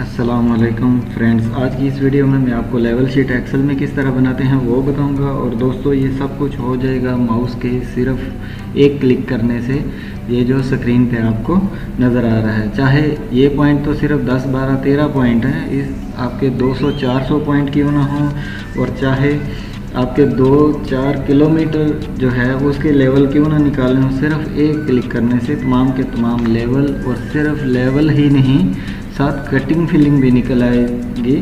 अस्सलामुअलैकुम फ्रेंड्स, आज की इस वीडियो में मैं आपको लेवल शीट एक्सेल में किस तरह बनाते हैं वो बताऊंगा। और दोस्तों ये सब कुछ हो जाएगा माउस के सिर्फ एक क्लिक करने से। ये जो स्क्रीन पे आपको नज़र आ रहा है, चाहे ये पॉइंट तो सिर्फ 10, 12, 13 पॉइंट हैं, इस आपके 200, 400 पॉइंट क्यों ना हो, और चाहे आपके 2-4 किलोमीटर जो है उसके लेवल क्यों ना निकालने हो, सिर्फ एक क्लिक करने से तमाम के तमाम लेवल, और सिर्फ लेवल ही नहीं साथ कटिंग फिलिंग भी निकल आएगी।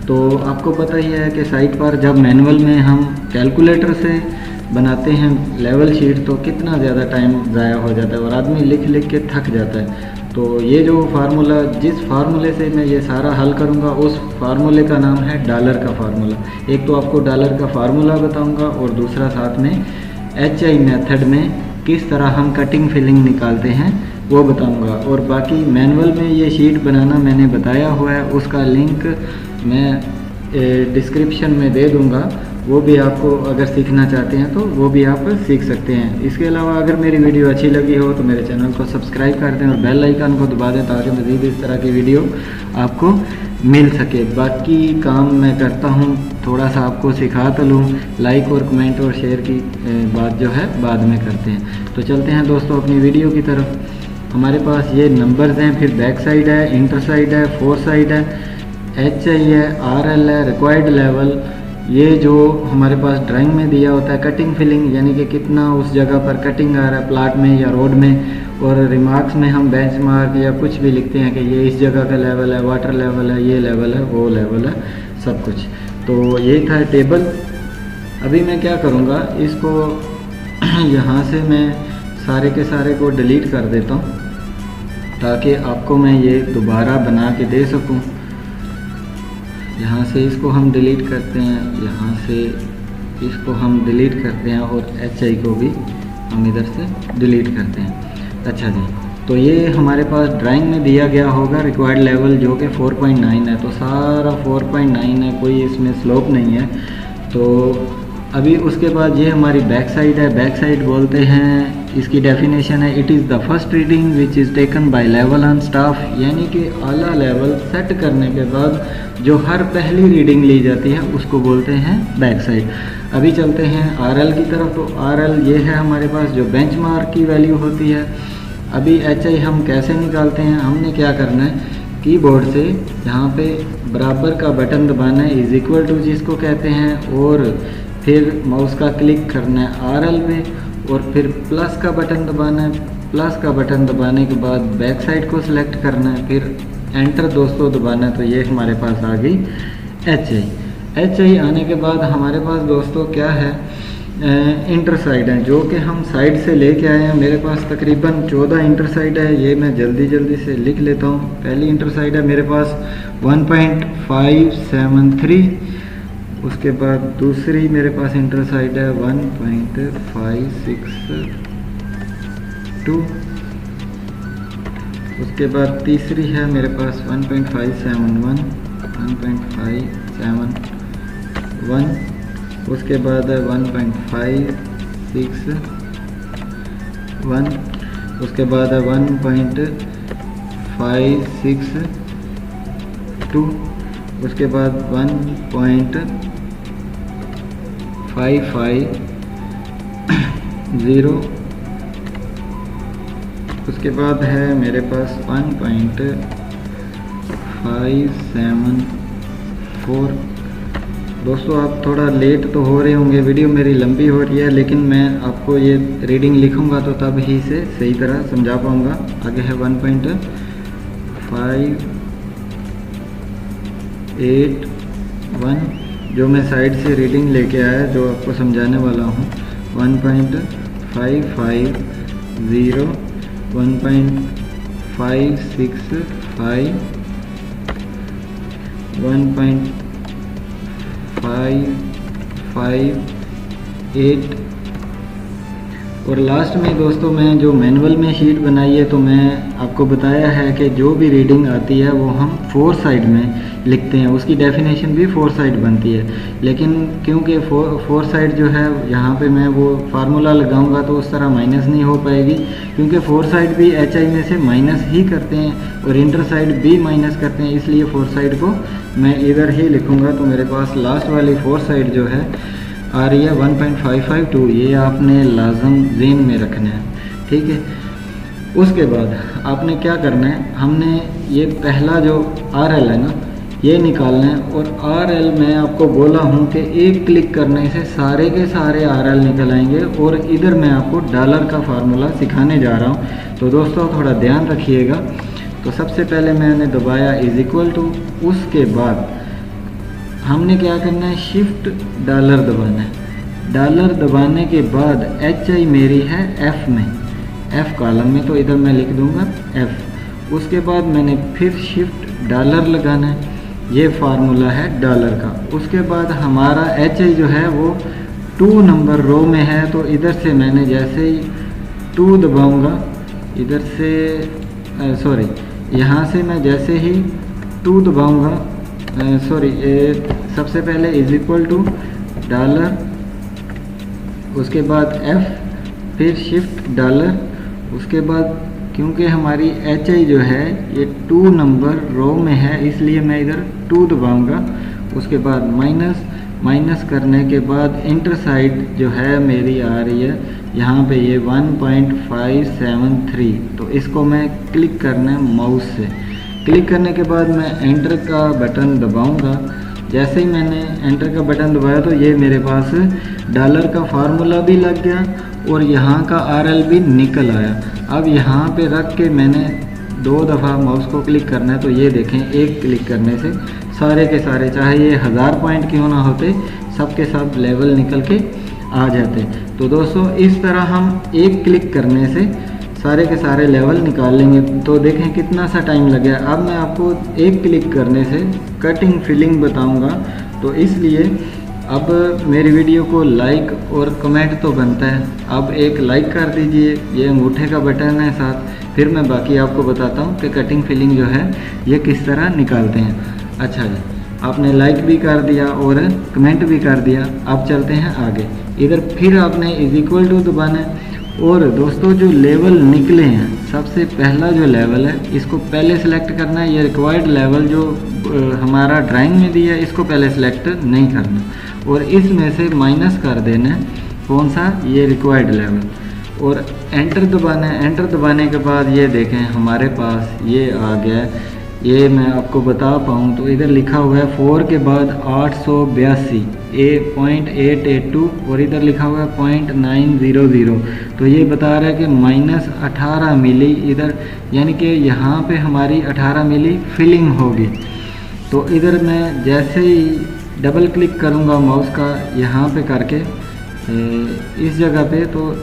तो आपको पता ही है कि साइट पर जब मैनुअल में हम कैलकुलेटर से बनाते हैं लेवल शीट तो कितना ज़्यादा टाइम ज़ाया हो जाता है और आदमी लिख लिख के थक जाता है। तो ये जो फार्मूला, जिस फार्मूले से मैं ये सारा हल करूँगा, उस फार्मूले का नाम है डॉलर का फार्मूला। एक तो आपको डॉलर का फार्मूला बताऊँगा और दूसरा साथ में HI मेथड में किस तरह हम कटिंग फिलिंग निकालते हैं वो बताऊंगा। और बाकी मैनुअल में ये शीट बनाना मैंने बताया हुआ है, उसका लिंक मैं डिस्क्रिप्शन में दे दूंगा। वो भी आपको अगर सीखना चाहते हैं तो वो भी आप सीख सकते हैं। इसके अलावा अगर मेरी वीडियो अच्छी लगी हो तो मेरे चैनल को सब्सक्राइब कर दें और बेल आइकन को दबा दें ताकि मज़ीद इस तरह की वीडियो आपको मिल सके। बाकी काम मैं करता हूँ, थोड़ा सा आपको सिखा तो लूँ। लाइक और कमेंट और शेयर की बात जो है बाद में करते हैं। तो चलते हैं दोस्तों अपनी वीडियो की तरफ। हमारे पास ये नंबर्स हैं, फिर बैक साइड है, इंटर साइड है, फोर साइड है, HI है, RL है, रिक्वायर्ड लेवल। ये जो हमारे पास ड्राइंग में दिया होता है कटिंग फिलिंग, यानी कि कितना उस जगह पर कटिंग आ रहा है प्लाट में या रोड में। और रिमार्क्स में हम बेंचमार्क या कुछ भी लिखते हैं कि ये इस जगह का लेवल है, वाटर लेवल है, ये लेवल है, वो लेवल है, सब कुछ। तो ये था टेबल। अभी मैं क्या करूँगा, इसको यहाँ से मैं सारे के सारे को डिलीट कर देता हूँ ताकि आपको मैं ये दोबारा बना के दे सकूं। यहाँ से इसको हम डिलीट करते हैं, यहाँ से इसको हम डिलीट करते हैं और HI को भी हम इधर से डिलीट करते हैं। अच्छा जी, तो ये हमारे पास ड्राइंग में दिया गया होगा रिक्वायर्ड लेवल जो कि 4.9 है। तो सारा 4.9 है, कोई इसमें स्लोप नहीं है। तो अभी उसके बाद ये हमारी बैक साइड है। बैक साइड बोलते हैं, इसकी डेफिनेशन है, it is the first reading which is taken by level on staff, यानी कि आला लेवल सेट करने के बाद जो हर पहली रीडिंग ली जाती है उसको बोलते हैं बैक साइड। अभी चलते हैं RL की तरफ। तो RL ये है हमारे पास जो बेंचमार्क की वैल्यू होती है। अभी HI हम कैसे निकालते हैं, हमने क्या करना है, कीबोर्ड से यहाँ पे बराबर का बटन दबाना है, इज इक्वल टू जिसको कहते हैं, और फिर माउस का क्लिक करना है RL पे, और फिर प्लस का बटन दबाना है। प्लस का बटन दबाने के बाद बैक साइड को सिलेक्ट करना है, फिर एंटर दोस्तों दबाना है। तो ये हमारे पास आ गई HI आने के बाद हमारे पास दोस्तों क्या है, इंटर साइड है जो कि हम साइड से लेके आए हैं। मेरे पास तकरीबन 14 इंटर साइड है, ये मैं जल्दी से लिख लेता हूँ। पहली इंटर साइड है मेरे पास 1.573, उसके बाद दूसरी मेरे पास इंटर साइड है 1.562, उसके बाद तीसरी है मेरे पास 1.571, 1.571, उसके बाद है 1.561, उसके बाद है 1.562, उसके बाद 1.550, उसके बाद है मेरे पास 1.574। दोस्तों आप थोड़ा लेट तो हो रहे होंगे, वीडियो मेरी लंबी हो रही है, लेकिन मैं आपको ये रीडिंग लिखूंगा तो तब ही से सही तरह समझा पाऊंगा। आगे है 1.581 जो मैं साइड से रीडिंग लेके आया, जो आपको समझाने वाला हूँ। 1.550, 1.565, 1.558, और लास्ट में दोस्तों मैं जो मैनुअल में शीट बनाई है तो मैं आपको बताया है कि जो भी रीडिंग आती है वो हम 4 साइड में लिखते हैं, उसकी डेफिनेशन भी 4 साइड बनती है। लेकिन क्योंकि 4 साइड जो है यहाँ पे मैं वो फार्मूला लगाऊंगा तो उस तरह माइनस नहीं हो पाएगी, क्योंकि 4 साइड भी HI में से माइनस ही करते हैं और इंटर साइड भी माइनस करते हैं, इसलिए 4 साइड को मैं इधर ही लिखूँगा। तो मेरे पास लास्ट वाली 4 साइड जो है आ रही है 1.552, ये आपने लाजम ज़हन में रखना है, ठीक है। उसके बाद आपने क्या करना है, हमने ये पहला जो RL है ना ये निकालना है, और RL मैं आपको बोला हूँ कि एक क्लिक करने से सारे के सारे RL निकल आएंगे, और इधर मैं आपको डॉलर का फार्मूला सिखाने जा रहा हूँ। तो दोस्तों थोड़ा ध्यान रखिएगा। तो सबसे पहले मैंने दबाया =, उसके बाद हमने क्या करना है, शिफ्ट डॉलर दबाना है। डॉलर दबाने के बाद HI मेरी है F में, F कॉलम में, तो इधर मैं लिख दूंगा F। उसके बाद मैंने फिर शिफ्ट डॉलर लगाना है, ये फार्मूला है डॉलर का। उसके बाद हमारा HI जो है वो 2 नंबर रो में है, तो इधर से मैंने जैसे ही 2 दबाऊँगा, इधर से सॉरी यहाँ से मैं जैसे ही 2 दबाऊँगा, सबसे पहले = डॉलर, उसके बाद F, फिर शिफ्ट डॉलर। उसके बाद क्योंकि हमारी HI जो है ये 2 नंबर रो में है, इसलिए मैं इधर 2 दबाऊंगा। उसके बाद माइनस करने के बाद इंटर साइड जो है मेरी आ रही है यहाँ पे ये 1.573, तो इसको मैं क्लिक करना है माउस से। क्लिक करने के बाद मैं एंटर का बटन दबाऊंगा। जैसे ही मैंने एंटर का बटन दबाया तो ये मेरे पास डॉलर का फार्मूला भी लग गया और यहाँ का RL भी निकल आया। अब यहाँ पे रख के मैंने 2 दफ़ा माउस को क्लिक करना है, तो ये देखें एक क्लिक करने से सारे के सारे, चाहे ये 1000 पॉइंट क्यों ना होते, सब के सब लेवल निकल के आ जाते। तो दोस्तों इस तरह हम एक क्लिक करने से सारे के सारे लेवल निकाल लेंगे। तो देखें कितना सा टाइम लग गया। अब मैं आपको एक क्लिक करने से कटिंग फिलिंग बताऊंगा, तो इसलिए अब मेरी वीडियो को लाइक और कमेंट तो बनता है, अब एक लाइक कर दीजिए, ये अंगूठे का बटन है साथ, फिर मैं बाकी आपको बताता हूँ कि कटिंग फिलिंग जो है ये किस तरह निकालते हैं। अच्छा जी, आपने लाइक भी कर दिया और कमेंट भी कर दिया। अब चलते हैं आगे। इधर फिर आपने =, दबाना है। और दोस्तों जो लेवल निकले हैं, सबसे पहला जो लेवल है इसको पहले सेलेक्ट करना है। ये रिक्वायर्ड लेवल जो हमारा ड्राइंग में दिया है इसको पहले सेलेक्ट नहीं करना, और इसमें से माइनस कर देना है कौन सा, ये रिक्वायर्ड लेवल, और एंटर दबाना है। एंटर दबाने के बाद ये देखें हमारे पास ये आ गया। ये मैं आपको बता पाऊँ तो इधर लिखा हुआ है 4 के बाद 882 0.882 और इधर लिखा हुआ है 0.900। तो ये बता रहा है कि -18 मिली इधर, यानी कि यहाँ पे हमारी 18 मिली फिलिंग होगी। तो इधर मैं जैसे ही डबल क्लिक करूँगा माउस का यहाँ पे करके इस जगह पे, तो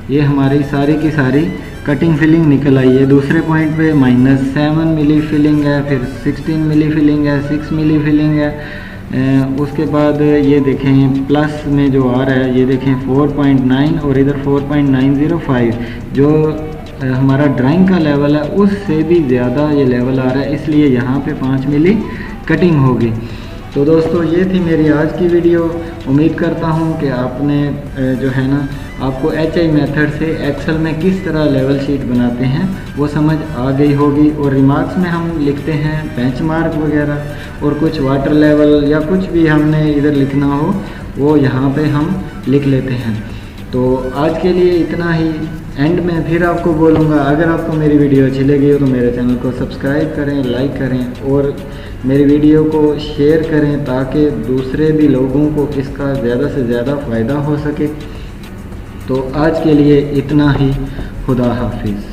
ये हमारी सारी की सारी कटिंग फिलिंग निकल आई है। दूसरे पॉइंट पे -7 मिली फिलिंग है, फिर 16 मिली फिलिंग है, 6 मिली फिलिंग है। उसके बाद ये देखें प्लस में जो आ रहा है, ये देखें 4.9 और इधर 4.905, जो हमारा ड्राइंग का लेवल है उससे भी ज़्यादा ये लेवल आ रहा है, इसलिए यहाँ पे 5 मिली कटिंग होगी। तो दोस्तों ये थी मेरी आज की वीडियो। उम्मीद करता हूँ कि आपने जो है ना, आपको HI मेथड से एक्सेल में किस तरह लेवल शीट बनाते हैं वो समझ आ गई होगी। और रिमार्क्स में हम लिखते हैं बेंचमार्क वगैरह, और कुछ वाटर लेवल या कुछ भी हमने इधर लिखना हो वो यहाँ पे हम लिख लेते हैं। तो आज के लिए इतना ही। एंड में फिर आपको बोलूँगा, अगर आपको मेरी वीडियो अच्छी लगी हो तो मेरे चैनल को सब्सक्राइब करें, लाइक करें और मेरी वीडियो को शेयर करें, ताकि दूसरे भी लोगों को इसका ज़्यादा से ज़्यादा फ़ायदा हो सके। तो आज के लिए इतना ही। खुदा हाफिज़।